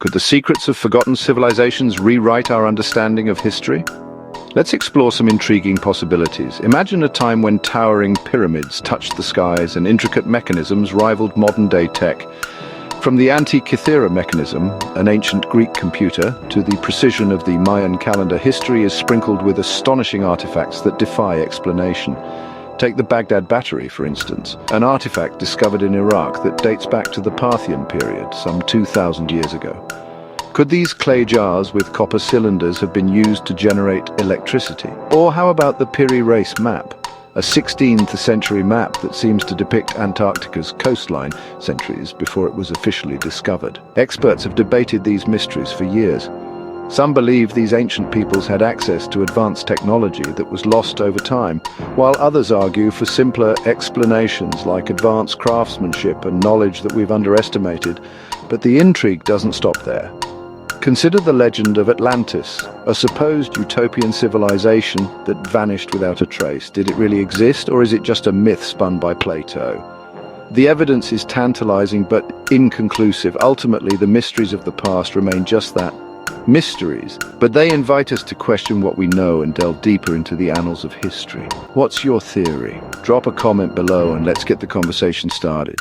Could the secrets of forgotten civilizations rewrite our understanding of history? Let's explore some intriguing possibilities. Imagine a time when towering pyramids touched the skies and intricate mechanisms rivaled modern-day tech. From the Antikythera mechanism, an ancient Greek computer, to the precision of the Mayan calendar, history is sprinkled with astonishing artifacts that defy explanation. Take the Baghdad Battery, for instance, an artifact discovered in Iraq that dates back to the Parthian period, some 2,000 years ago. Could these clay jars with copper cylinders have been used to generate electricity? Or how about the Piri Reis map, a 16th century map that seems to depict Antarctica's coastline centuries before it was officially discovered? Experts have debated these mysteries for years. Some believe these ancient peoples had access to advanced technology that was lost over time, while others argue for simpler explanations like advanced craftsmanship and knowledge that we've underestimated. But the intrigue doesn't stop there. Consider the legend of Atlantis, a supposed utopian civilization that vanished without a trace. Did it really exist, or is it just a myth spun by Plato? The evidence is tantalizing but inconclusive. Ultimately, the mysteries of the past remain just that, mysteries, but they invite us to question what we know and delve deeper into the annals of history. What's your theory? Drop a comment below and let's get the conversation started.